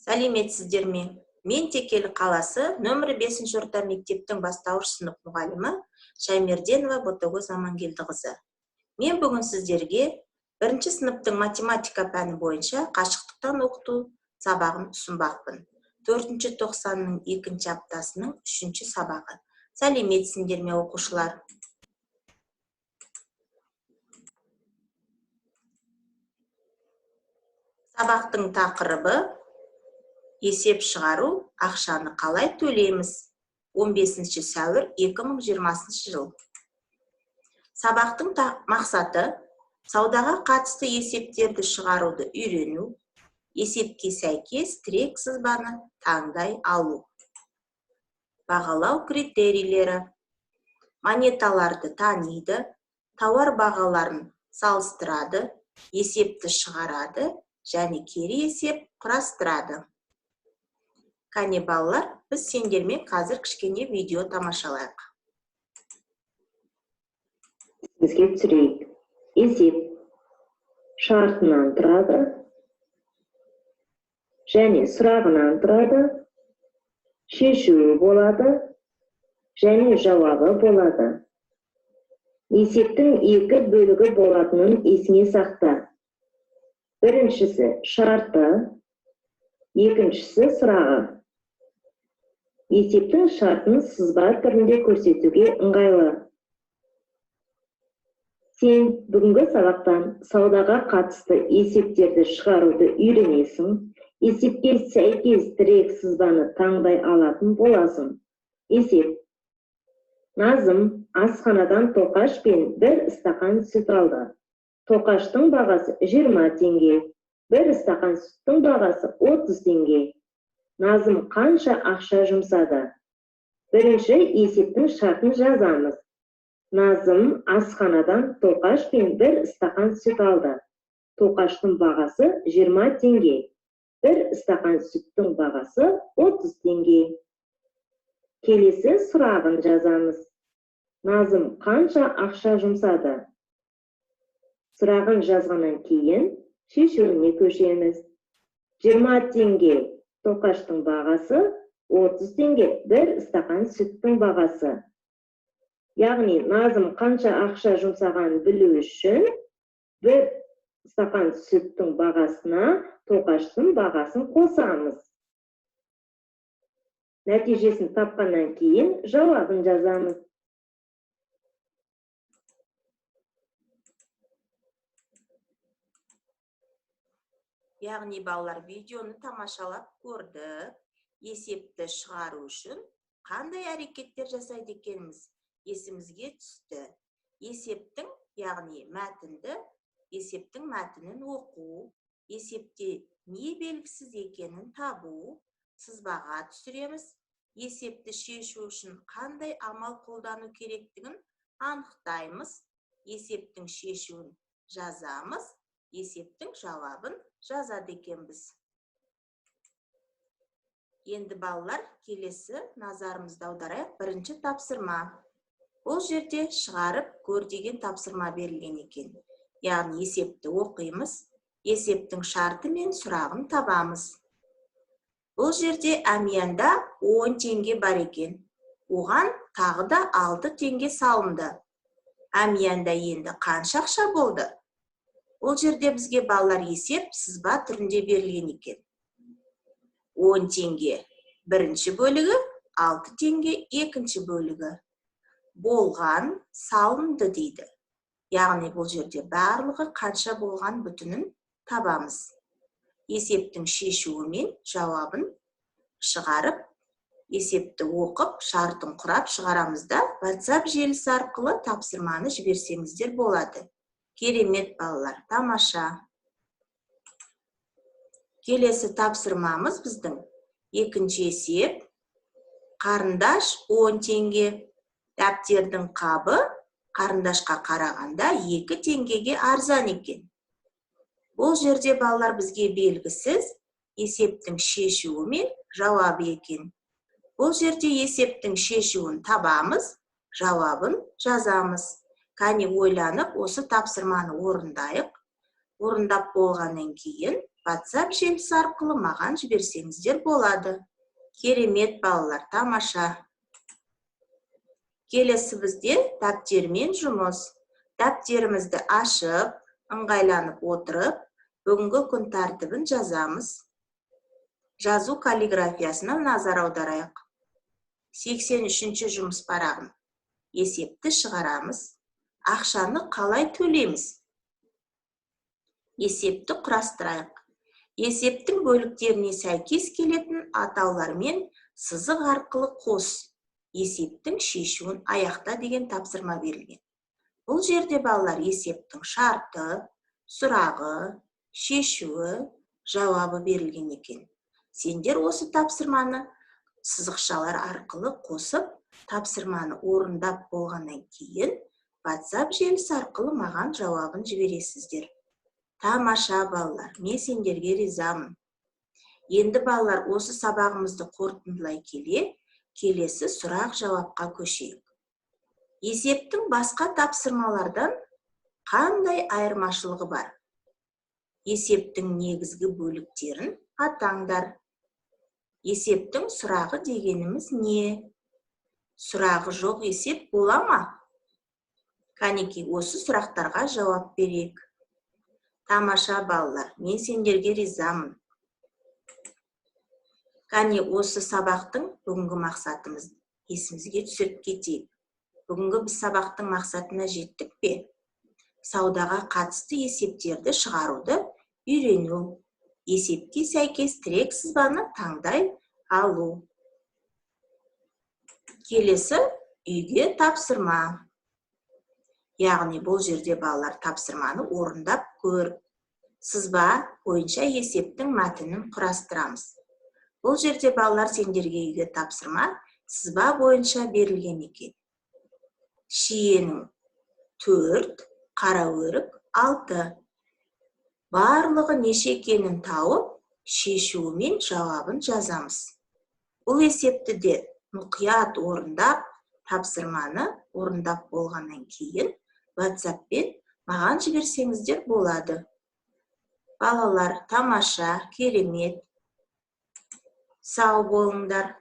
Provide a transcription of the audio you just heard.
Сәлеметсіздер ме? Мен Текелі қаласы нөмірі 5 орта мектептің бастауыш сынып мұғалімі Шаймерденова Ботагөз Амангелдіқызы. Мен бүгін сіздерге 1 сыныптың математика пәні бойынша қашықтықтан оқыту сабағын ұсынбақпын. 4 тоқсанның 2 аптасының 3 сабағы. Сәлеметсіздер ме оқушылар? Сабақтың тақырыбы есеп шығару, ақшаны қалай төлейміз? 15 сәуір 2020 жыл. Сабақтың мақсаты саудаға қатысты есептерді шығаруды үйрену, есепке сәйкес тірек сызбаны таңдай алу. Бағалау критерийлері: монеталарды таниды, тауар бағаларын салыстырады, есепті шығарады және кері есеп құрастырады. Кәне балалар, біз сендермен қазір кішкене видео тамашалайық. Бізге түсірейік. Есеп шартынан тұрады және сұрағынан тұрады, шешуі болады және жауабы болады. Есептің 2 бөлігі болатынын есіңе сақта. Біріншісі шарты, екіншісі сұрағы. Есептің шартын сызба түрінде көрсетуге ыңғайлы. Сен бүгінгі сабақтан саудаға қатысты есептерді шығаруды үйренесің, есепке сәйкес тірек сызбаны таңдай алатын боласың. Есеп: Назым асханадан тоқаш пен 1 стақан сүт алды. Тоқаштың бағасы 20 теңге, 1 стақан сүттің бағасы 30 теңге. Назым қанша ақша жұмсады? Бірінші есептің шартын жазамыз. Назым асханадан тоқаш пен 1 стақан сүт алды. Тоқаштың бағасы 20 теңге, 1 стақан сүттің бағасы 30 теңге. Келесі сұрағын жазамыз. Назым қанша ақша жұмсады? Сұрағын жазғаннан кейін шешуіне көшеміз. 20 теңге тоқаштың бағасы, 30 теңге 1 стақан сүттің бағасы. Яғни Назым қанша ақша жұмсаған білу үшін 1 стақан сүттің бағасына тоқаштың бағасын қосамыз. Нәтижесін тапқаннан кейін жауабын жазамыз. Яғни балалар видеоны тамашалап көрді. Есепті шығару үшін қандай әрекеттер жасайды екеніміз есімізге түсті. Есептің, яғни мәтінді, есептің мәтінін оқу, есепте не белгісіз екенін табу, сызбаға түсіреміз. Есепті шешу үшін қандай амал қолдану керектігін анықтаймыз. Есептің шешуін жазамыз. Есептің жауабын жазады екенбіз. Енді балалар, келесі назарымызды аударайық. 1 тапсырма. Бұл жерде шығарып көр деген тапсырма берілген екен. Яғни есепті оқимыз, есептің шарты мен сұрағын табамыз. Бұл жерде әмиянда 10 теңге бар екен. Оған тағы да 6 теңге салынды. Әмиянда енді қанша ақша болды? Бұл жерде бізге балалар есеп сызба түрінде берілген екен. 10 теңге бірінші бөлігі, 6 теңге екінші бөлігі. Болған салынды дейді. Яғни бұл жерде барлығы қанша болған бүтінін табамыз. Есептің шешуі мен жауабын шығарып, есепті оқып, шартын құрап шығарамызда, WhatsApp желісі арқылы тапсырманы жіберсеңіздер болады. Керемет балалар, тамаша. Келесі тапсырмамыз біздің 2 есеп. Қарындаш 10 теңге. Дәптердің қабы қарындашқа қарағанда 2 теңгеге арзан екен. Бұл жерде балалар бізге белгісіз есептің шешуі мен жауабы екен. Бұл жерде есептің шешуін табамыз, жауабын жазамыз. Кәне ойланып, осы тапсырманы орындайық. Орындап болғаннан кейін WhatsApp желісі арқылы маған жіберсеңіздер болады. Керемет балалар, тамаша. Келесі бізде дәптермен жұмыс. Дәптерімізді ашып, ыңғайланып отырып, бүгінгі күн тәртібін жазамыз. Жазу каллиграфиясына назар аударайық. 83-ші жұмыс парағым. Есепті шығарамыз. Ақшаны қалай төлейміз? Есепті құрастырайық. Есептің бөліктеріне сәйкес келетін атаулармен сызық арқылы қос. Есептің шешуін аяқта деген тапсырма берілген. Бұл жерде балалар есептің шарты, сұрағы, шешуі, жауабы берілген екен. Сендер осы тапсырманы сызықшалар арқылы қосып, тапсырманы орындап болғаннан кейін WhatsApp желісі арқылы маған жауабын жібересіздер. Тамаша балалар, мен сендерге ризамын. Енді балалар осы сабағымызды қорытындылай келе, келесі сұрақ жауапқа көшейік. Есептің басқа тапсырмалардан қандай айырмашылығы бар? Есептің негізгі бөліктерін атаңдар. Есептің сұрағы дегеніміз не? Сұрағы жоқ есеп бола ма? Кәнеки, осы сұрақтарға жауап берейік. Тамаша балалар, мен сендерге ризамын. Кәне, осы сабақтың бүгінгі мақсатымыз есімізге түсіріп кетейік. Бүгінгі біз сабақтың мақсатына жеттік пе? Саудаға қатысты есептерді шығаруды үйрену. Есепке сәйкес тірек сызбаны таңдай алу. Келесі үйге тапсырма. Яғни бұл жерде балалар тапсырманы орындап көр. Сызба бойынша есептің мәтінін құрастырамыз. Бұл жерде балалар сендерге үйге тапсырма сызба бойынша берілген екен. Шиенің 4, қара өрік 6. Барлығы неше екенін тауып, шешуімен жауабын жазамыз. Бұл есепті де мұқият орындап, тапсырманы орындап болғаннан кейін WhatsApp-пен маған жіберсеңіздер болады. Балалар, тамаша, керемет. Сау болыңдар.